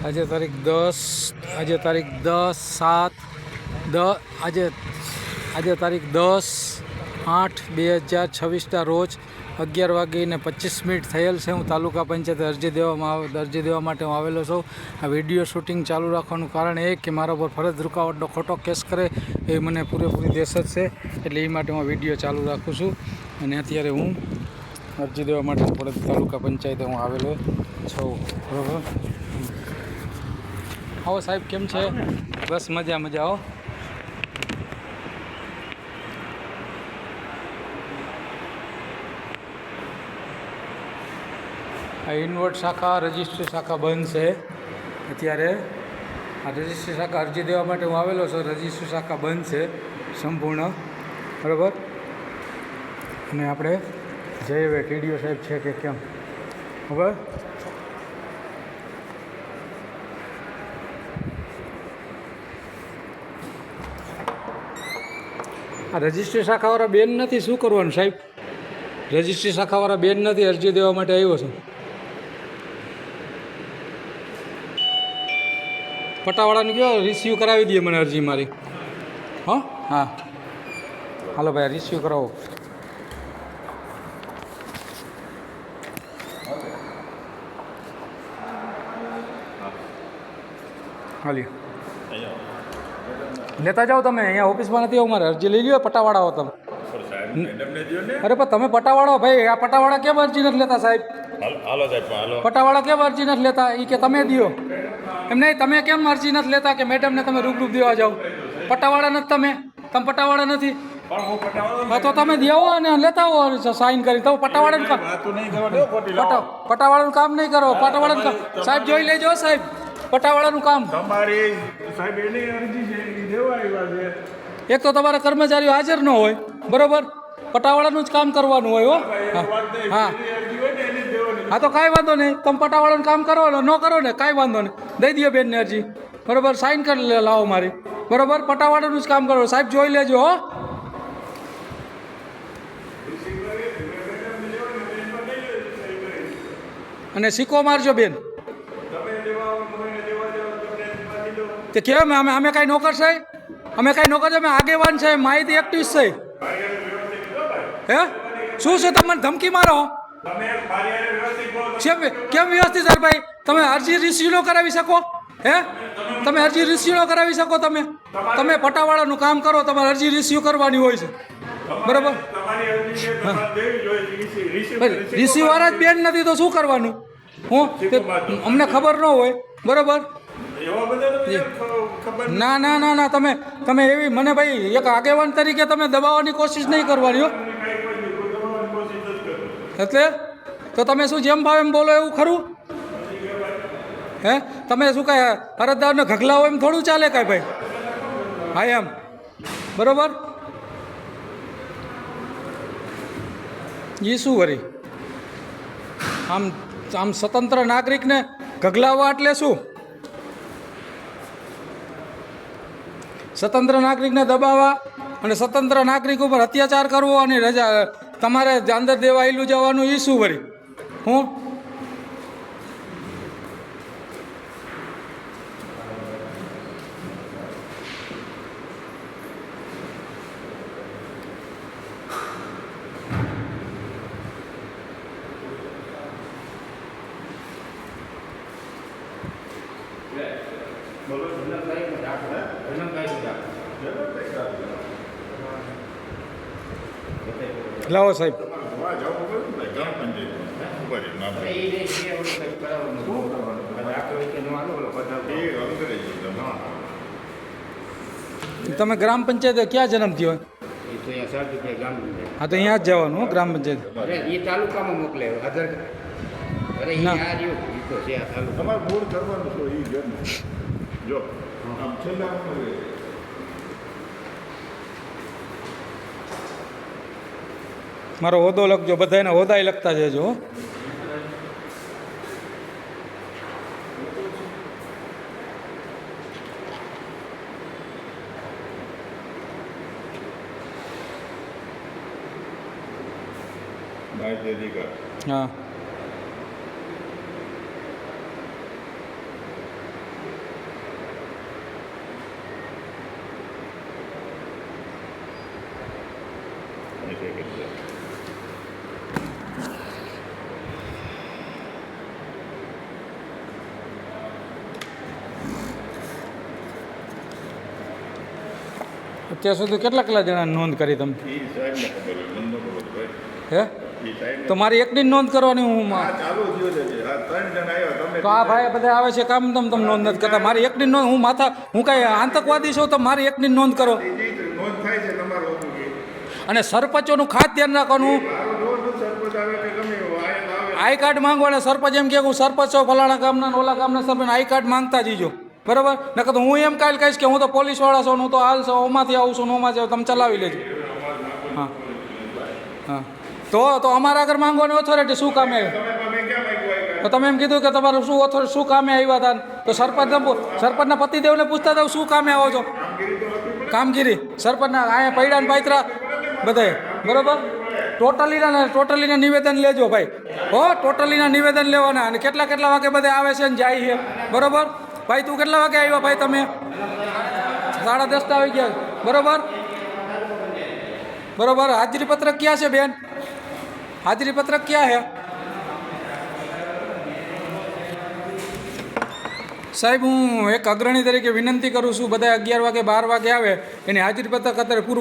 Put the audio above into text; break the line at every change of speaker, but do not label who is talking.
આજે તારીખ 10/8/2026ના રોજ 11:25 થયેલ છે. હું તાલુકા પંચાયતે અરજી દેવા માટે હું આવેલો છું. આ વિડીયો શૂટિંગ ચાલુ રાખવાનું કારણ એ કે મારા પર ફરજ રૂકાવટનો ખોટો કેસ કરે એ મને પૂરેપૂરી દહેશત છે, એટલે એ માટે હું વિડીયો ચાલુ રાખું છું. અને અત્યારે હું અરજી દેવા માટે ફરજ તાલુકા પંચાયતે હું આવેલો છું. બરાબર. આવો સાહેબ, કેમ છે? બસ મજા આવો. આ ઇન્વર્ટ શાખા રજિસ્ટ્રી શાખા બંધ છે અત્યારે. આ રજિસ્ટ્રી શાખા અરજી દેવા માટે હું આવેલો છું. રજિસ્ટ્રી શાખા બંધ છે સંપૂર્ણ. બરાબર. અને આપણે જઈએ હવે ટીડીઓ સાહેબ છે કે કેમ ખબર. આ રજિસ્ટ્રી શાખાવાળા બેન નથી, શું કરવાનું સાહેબ? રજિસ્ટ્રી શાખાવાળા બેન નથી, અરજી દેવા માટે આવ્યો છું. પટાવાળાને કહો રિસીવ કરાવી દઈએ મને અરજી મારી. હા હાલો ભાઈ, રિસીવ કરાવો. હાલી લેતા જાઓ તમે. અહીંયા ઓફિસમાં નથી આવું, મારે અરજી લઈ લ્યો. પટાવાળા હો તમે. અરે પણ તમે પટાવાળો ભાઈ, આ પટાવાળા કેમ અરજી નથી લેતા સાહેબ? પટાવાળા કેમ અરજી નથી લેતા? એ કે તમે દો. એમ નહીં, તમે કેમ અરજી નથી લેતા કે મેડમને તમે રૂબરૂ દેવા જાઓ? પટાવાળા નથી તમે પટાવાળા નથી. હા તો તમે દેવો અને લેતા આવો સાઇન કરી. તમે પટાવાળાનું કામ નહીં કરો. પટાવાળાનું કામ સાહેબ જોઈ લેજો સાહેબ. પટાવાળાનું કામ એક તો તમારા કર્મચારીઓ હાજર ન હોય, બરોબર. પટાવાળાનું જ કામ કરવાનું હોય. હો હા તો કાંઈ વાંધો નહીં. તમે પટાવાળાનું કામ કરો ને ન કરો ને કાંઈ વાંધો નહીં. દઈ દો બેનને અરજી. બરોબર, સાઇન કરી લાવો મારી. બરોબર, પટાવાળાનું જ કામ કરો સાહેબ. જોઈ લેજો. હો અને સિક્કો મારજો બેન. તે કેમ અમે કાંઈ નોકર છે? અમે કાંઈ નોકર છે? અમે આગેવાન છે, માહિતી એક્ટિવિસ્ટ છે. હે શું છે? તમે ધમકી મારો કેમ વ્યવસ્થિત સર ભાઈ? તમે અરજી રિસીવ ન કરાવી શકો? હે તમે અરજી રિસીવ ન કરાવી શકો? તમે પટાવાળાનું કામ કરો, તમારે અરજી રિસીવ કરવાની હોય છે. બરાબર. રિસીવ વાળા જ બેન નથી તો શું કરવાનું? અમને ખબર ન હોય. બરાબર. ના તમે એવી મને ભાઈ એક આગેવાન તરીકે તમે દબાવવાની કોશિશ નહીં કરવાની. હો એટલે તો તમે શું જેમ ભાવ એમ બોલો એવું ખરું? હે તમે શું કાંઈ અરજદારને ઘગલાવો એમ થોડું ચાલે કાંઈ ભાઈ? હા એમ બરાબર. એ શું વરી આમ સ્વતંત્ર નાગરિકને ઘગલાવવા એટલે શું? સ્વતંત્ર નાગરિકને દબાવવા અને સ્વતંત્ર નાગરિક ઉપર અત્યાચાર કરવો અને રજા તમારે અંદર દેવા આવેલું જવાનું, એ શું વળી? હું લાવો સાહેબ. તમે ગ્રામ પંચાયત ક્યાં જન્મ થયો? હા તો અહીંયા જ જવાનું. ગ્રામ પંચાયત
તાલુકામાં મોકલે.
મારો હોદ્દો લખજો. બધા એના હોદ્દાય લખતા જજો. હા અત્યાર સુધી કેટલા જણાની નોંધ કરી તમે
એ સાહેબને ખબર હોય, મને ન ખબર ભાઈ.
હે
એ સાહેબને
તો મારી એકની જ નોંધ કરવાની હું
આ ચાલુ થયું છે. આ 3 જણ આવ્યા, તમે
તો આ ભાઈ બધા આવે છે કામ તમે નોંધ નથી કરતા મારી એકની નોંધ હું કાંઈ આતંકવાદી છું તો મારી એકની જ નોંધ કરો
ત્રીજી નોંધ થાય છે તમારો ઓકે.
અને સરપંચોનું ખાસ ધ્યાન રાખવાનું
મારો રોજ સરપંચ આવે કે ગમે એવો આવે.
આઈ કાર્ડ માંગવાના સરપંચ એમ કે હું સરપંચ છું ફલાણા ગામના ને ઓલા ગામના સરપંચ આઈ કાર્ડ માંગતા જઈજો બરાબર નકર તો હું એમ કાલ કહીશ કે હું તો પોલીસવાળા છું હું તો હાલ છું ઓમાંથી આવું છું ને ઓમાંથી આવું તમે ચલાવી લેજો હા હા તો અમારા આગળ માંગવાની ઓથોરિટી શું કામે આવી
તમે ક્યાં માંગ્યું
તો તમે એમ કીધું કે તમારું શું ઓથોરિટી શું કામે આવ્યા હતા તો સરપંચના પતિદેવને પૂછતા હતા શું કામે આવો છો કામગીરી સરપંચના અહીંયા પૈડા ને પાયતરા બધાએ બરાબર ટોટલીના નિવેદન લેજો ભાઈ હો ટોટલીના નિવેદન લેવાના અને કેટલા વાગે બધે આવે છે ને જાય છે બરાબર ભાઈ તું કેટલા વાગે આવ્યા ભાઈ તમે 10:30 આવી ગયા બરાબર હાજરી પત્રક ક્યાં છે બેન હાજરી પત્રક ક્યાં છે સાહેબ હું એક અગ્રણી તરીકે વિનંતી કરું છું બધા 11 વાગે 12 વાગે આવે એની હાજરી પત્રક અત્યારે પૂરું